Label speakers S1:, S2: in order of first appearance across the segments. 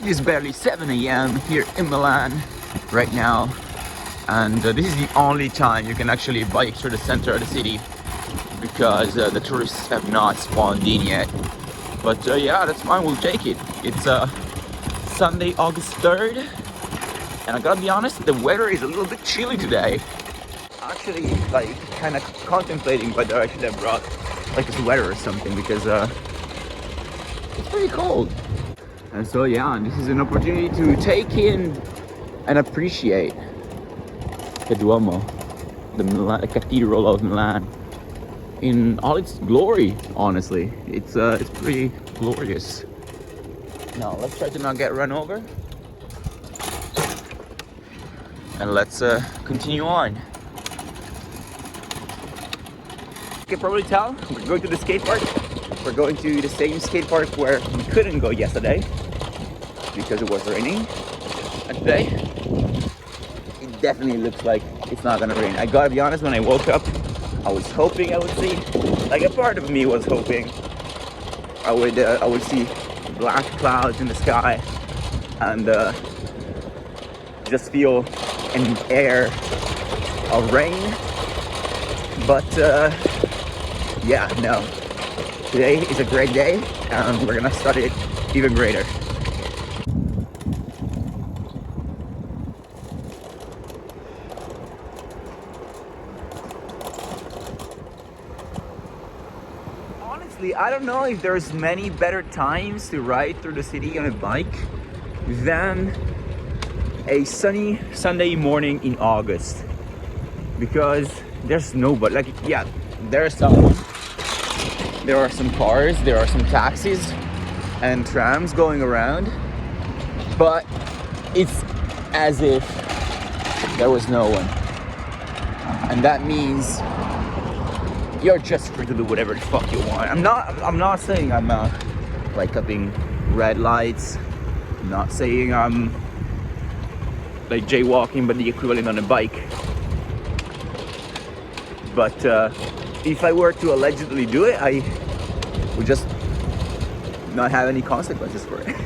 S1: It is barely 7 a.m. here in Milan right now, and this is the only time you can actually bike through the center of the city because the tourists have not spawned in yet. But yeah, that's fine, we'll take it. It's Sunday, August 3rd, and I gotta be honest, the weather is a little bit chilly today. Actually, like, kind of contemplating whether I should have brought like a sweater or something because it's pretty cold. And so yeah, this is an opportunity to take in and appreciate the Duomo, the Cathedral of Milan, in all its glory. Honestly, it's pretty glorious. Now let's try to not get run over, and let's continue on. You can probably tell we're going to the skate park. We're going to the same skate park where we couldn't go yesterday because it was raining. And today, it definitely looks like it's not gonna rain. I gotta be honest, when I woke up, I was hoping I would see, like a part of me was hoping I would see black clouds in the sky and just feel an air of rain. But yeah, no. Today is a great day, and we're gonna start it even greater. Honestly, I don't know if there's many better times to ride through the city on a bike than a sunny Sunday morning in August, because there's nobody. Like, yeah, there's someone. There are some cars, there are some taxis and trams going around, but it's as if there was no one. And that means you're just free to do whatever the fuck you want. I'm not saying I'm like cutting red lights. I'm not saying I'm like jaywalking, but the equivalent on a bike. But if I were to allegedly do it, I would just not have any consequences for it.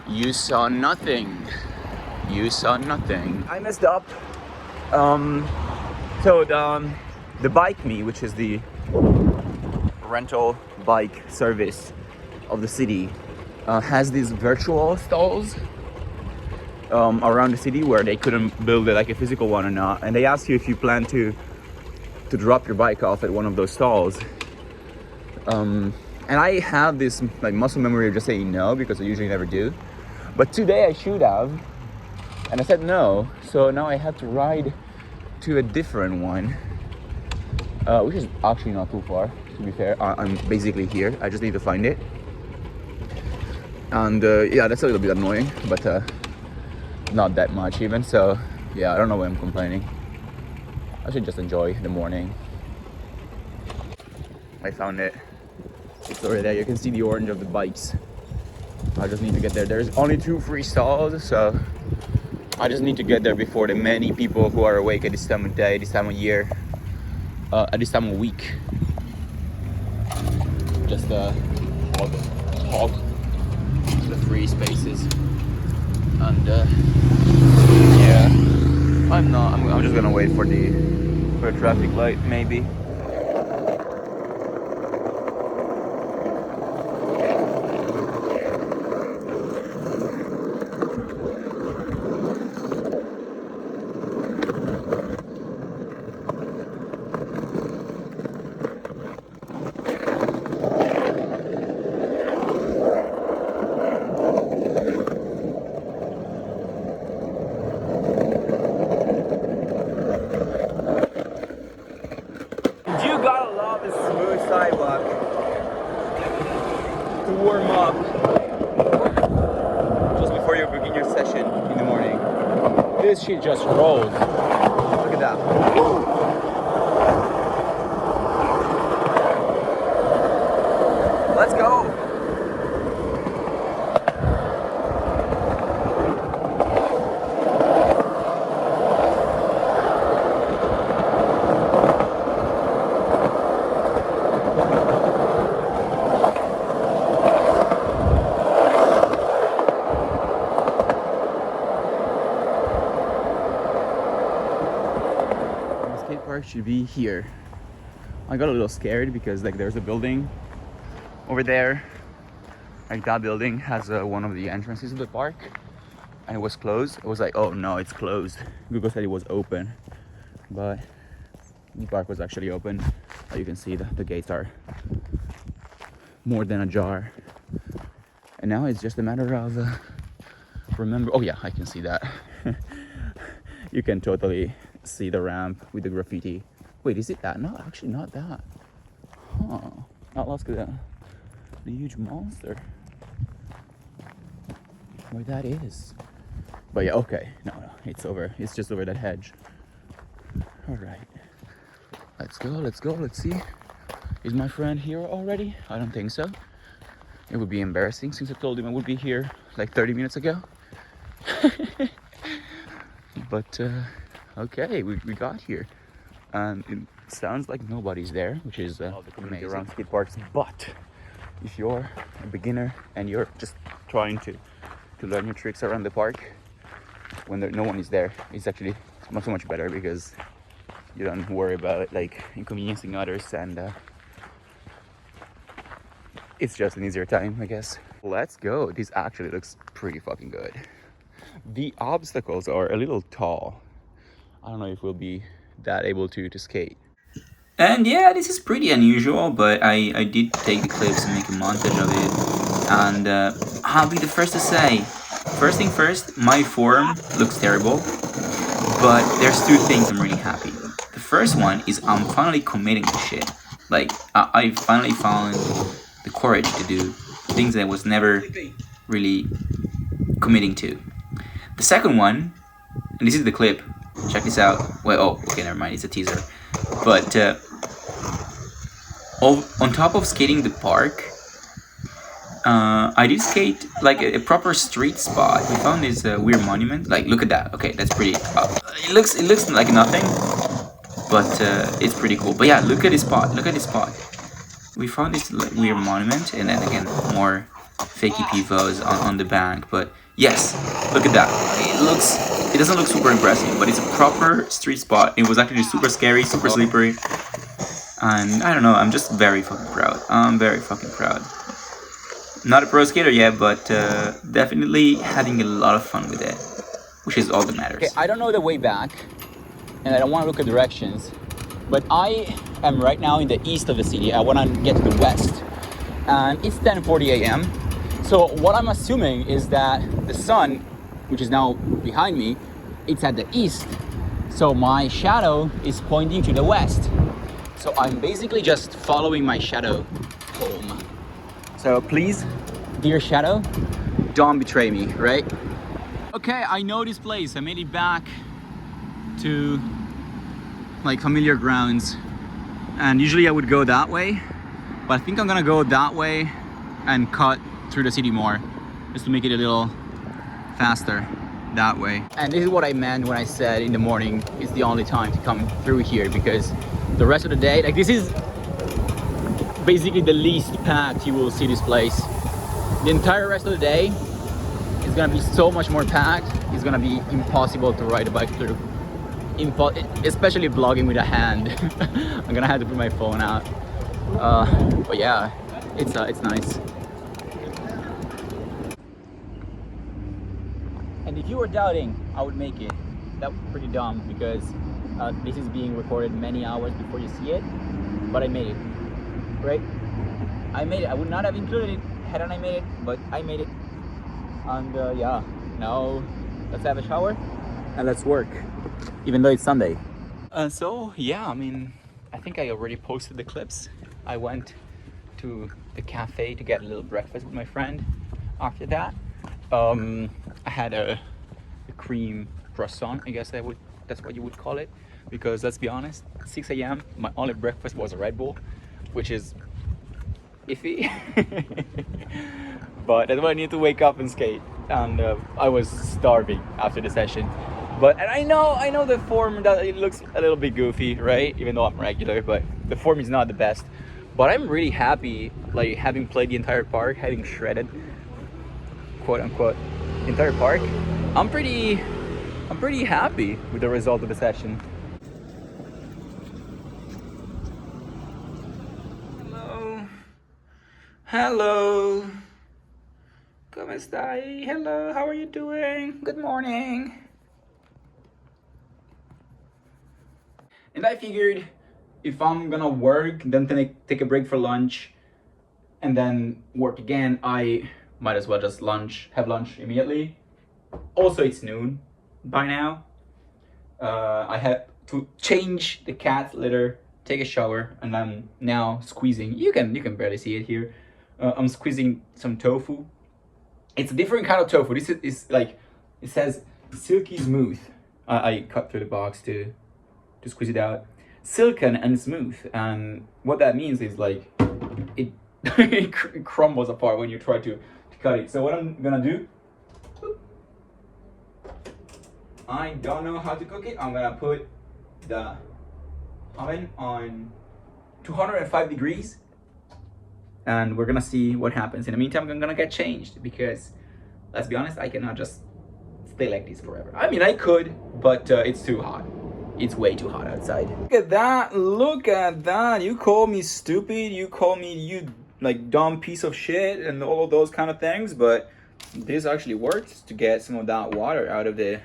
S1: You saw nothing. You saw nothing. I messed up. So the Bike Me, which is the rental bike service of the city, has these virtual stalls around the city where they couldn't build it like a physical one or not, and they ask you if you plan to drop your bike off at one of those stalls. And I have this like muscle memory of just saying no because I usually never do, but today I should have, and I said no, so now I have to ride to a different one, which is actually not too far, to be fair. I'm basically here, I just need to find it. And yeah, that's a little bit annoying, but not that much even. So yeah, I don't know why I'm complaining. I should just enjoy the morning. I found it. It's already there. You can see the orange of the bikes. I just need to get there. There's only 2 free stalls, so I just need to get there before the many people who are awake at this time of day, this time of year, at this time of week. Just hog the free spaces. And yeah, I'm just gonna wait for a traffic light maybe. You gotta love a smooth sidewalk to warm up just before you begin your session in the morning. This shit just rolls. Look at that. Let's go. to be here. I got a little scared because like there's a building over there. Like that building has one of the entrances of the park, and it was closed. It was like, oh no, it's closed. Google said it was open, but the park was actually open. You can see the gates are more than ajar, and now it's just a matter of remember. Oh yeah, I can see that. You can totally see the ramp with the graffiti. Wait, is it that? No, actually not that. Huh? Not lost the huge monster. Where that is. But yeah, okay. No, it's over. It's just over that hedge. All right. Let's go. Let's see. Is my friend here already? I don't think so. It would be embarrassing since I told him I would be here like 30 minutes ago. But okay, we got here. And it sounds like nobody's there, which is the community around skate parks. But if you're a beginner and you're just trying to learn your tricks around the park, when no one is there, it's actually so much better because you don't worry about it, like inconveniencing others, and it's just an easier time, I guess. Let's go. This actually looks pretty fucking good. The obstacles are a little tall. I don't know if we'll be that able to skate. And yeah, this is pretty unusual, but I did take the clips and make a montage of it. And I'll be the first to say, first thing first, my form looks terrible, but there's two things I'm really happy. The first one is I'm finally committing to shit. Like, I finally found the courage to do things that I was never really committing to. The second one, and this is the clip, check this out. Well, oh, okay, never mind, it's a teaser. But on top of skating the park, I did skate like a proper street spot. We found this weird monument. Like, look at that. Okay, that's pretty. It looks like nothing, but it's pretty cool. But yeah, look at this spot. Look at this spot. We found this like, weird monument, and then again more fakey pivos on the bank. But yes, look at that. It doesn't look super impressive, but it's a proper street spot. It was actually super scary, super slippery, and I don't know. I'm just very fucking proud. I'm very fucking proud. Not a pro skater yet, but definitely having a lot of fun with it, which is all that matters. Okay, I don't know the way back, and I don't want to look at directions, but I am right now in the east of the city. I want to get to the west, and it's 10:40 a.m. So what I'm assuming is that the sun, which is now behind me, it's at the east. So my shadow is pointing to the west. So I'm basically just following my shadow home. So please, dear shadow, don't betray me, right? Okay, I know this place. I made it back to like familiar grounds. And usually I would go that way, but I think I'm gonna go that way and cut through the city more, just to make it a little faster that way. And this is what I meant when I said in the morning is the only time to come through here, because the rest of the day, like this is basically the least packed you will see this place. The entire rest of the day is gonna be so much more packed. It's gonna be impossible to ride a bike through. Especially vlogging with a hand. I'm gonna have to put my phone out. But yeah, it's nice. And if you were doubting I would make it, that was pretty dumb, because this is being recorded many hours before you see it. But I made it. Right? I made it. I would not have included it had I made it, but I made it. And yeah, now let's have a shower and let's work, even though it's Sunday. So yeah, I mean, I think I already posted the clips. I went to the cafe to get a little breakfast with my friend. After that, I had a cream croissant, I guess that's what you would call it, because let's be honest, 6 a.m. my only breakfast was a Red Bull, which is iffy. But that's why I need to wake up and skate, and I was starving after the session. But and I know the form, that it looks a little bit goofy, right? Even though I'm regular, but the form is not the best. But I'm really happy, like having played the entire park, having shredded, quote unquote, the entire park. I'm pretty happy with the result of the session. Hello. ¿Cómo estáis? Hello, how are you doing? Good morning. And I figured if I'm gonna work, then take a break for lunch, and then work again, I might as well just have lunch immediately. Also, it's noon by now. I had to change the cat's litter, take a shower, and I'm now squeezing. You can barely see it here. I'm squeezing some tofu. It's a different kind of tofu. This is like, it says silky smooth. I cut through the box to squeeze it out. Silken and smooth, and what that means is like it it crumbles apart when you try to cut it. So what I'm gonna do, I don't know how to cook it. I'm gonna put the oven on 205 degrees, and we're gonna see what happens. In the meantime, I'm gonna get changed because, let's be honest, I cannot just stay like this forever. I mean, I could, but it's too hot. It's way too hot outside. Look at that, look at that. You call me stupid, you call me you like dumb piece of shit and all of those kind of things, but this actually works to get some of that water out of the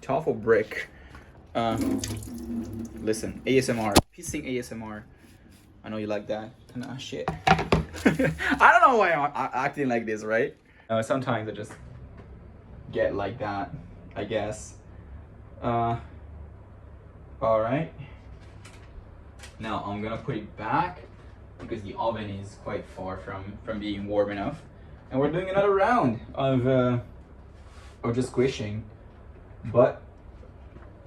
S1: tofu brick. Listen, ASMR, pissing ASMR. I know you like that. Nah, shit. I don't know why I'm acting like this, right? Sometimes I just get like that, I guess. All right. Now I'm gonna put it back because the oven is quite far from being warm enough, and we're doing another round of just squishing, but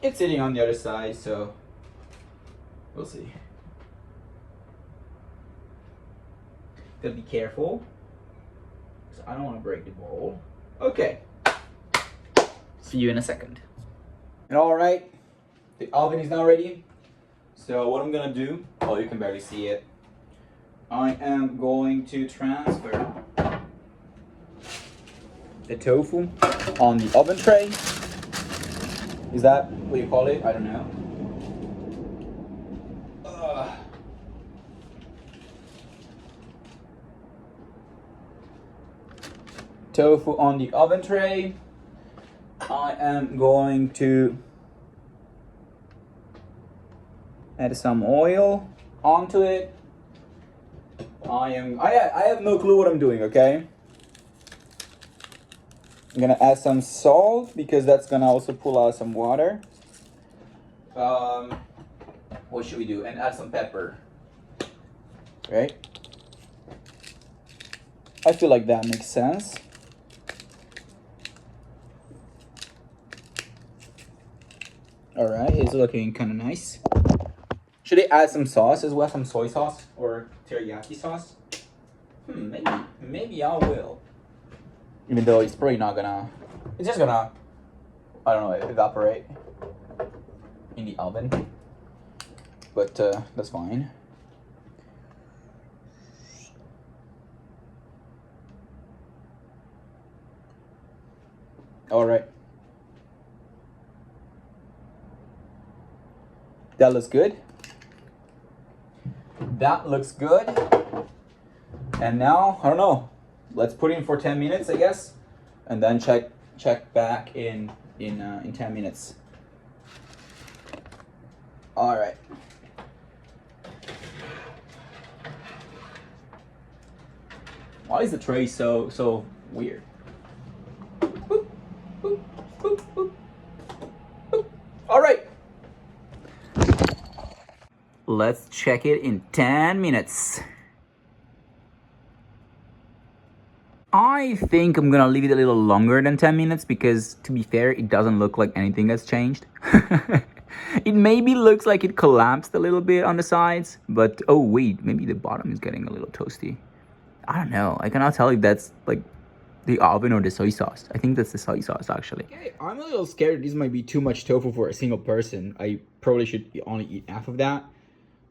S1: it's sitting on the other side, so we'll see. Gotta be careful, because I don't want to break the bowl. Okay. See you in a second. And all right. The oven is now ready. So what I'm gonna do, oh, you can barely see it. I am going to transfer the tofu on the oven tray. Is that what you call it? I don't know. Tofu on the oven tray. I am going to add some oil onto it. I have no clue what I'm doing, okay? I'm gonna add some salt because that's gonna also pull out some water. What should we do? And add some pepper. Right? I feel like that makes sense. Alright, it's looking kind of nice. Should I add some sauce as well? Some soy sauce or teriyaki sauce? Maybe I will. Even though it's probably not gonna, it's just gonna, I don't know, evaporate in the oven. But that's fine. Alright. That looks good. That looks good. And now, I don't know, let's put it in for 10 minutes, I guess, and then check back in 10 minutes. All right. Why is the tray so weird? Boop, boop, boop, boop, boop. All right. Let's check it in 10 minutes. I think I'm gonna leave it a little longer than 10 minutes because, to be fair, it doesn't look like anything has changed. It maybe looks like it collapsed a little bit on the sides, but oh wait, maybe the bottom is getting a little toasty. I don't know. I cannot tell if that's like the oven or the soy sauce. I think that's the soy sauce, actually. Okay, I'm a little scared this might be too much tofu for a single person. I probably should only eat half of that,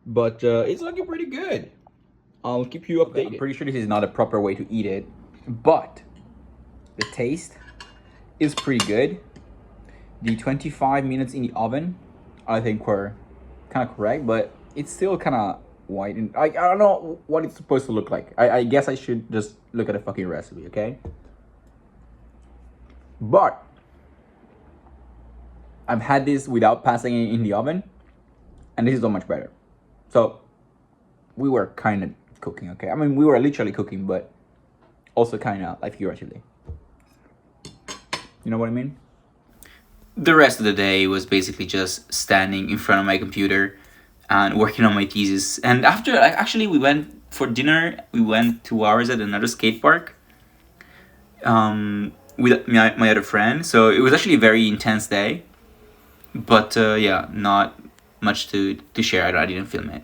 S1: but it's looking pretty good. I'll keep you updated. I'm pretty sure this is not a proper way to eat it, but the taste is pretty good. The 25 minutes in the oven, I think, were kind of correct, but it's still kind of
S2: white, and I don't know what it's supposed to look like. I guess I should just look at the fucking recipe, okay? But I've had this without passing it in the oven, and this is so much better. So we were kind of cooking, okay? I mean, we were literally cooking, but also kind of like figuratively. You know what I mean?
S3: The rest of the day was basically just standing in front of my computer and working on my thesis. And after, actually, we went for dinner. We went 2 hours at another skate park with my other friend. So it was actually a very intense day. But yeah, not much to share. I didn't film it.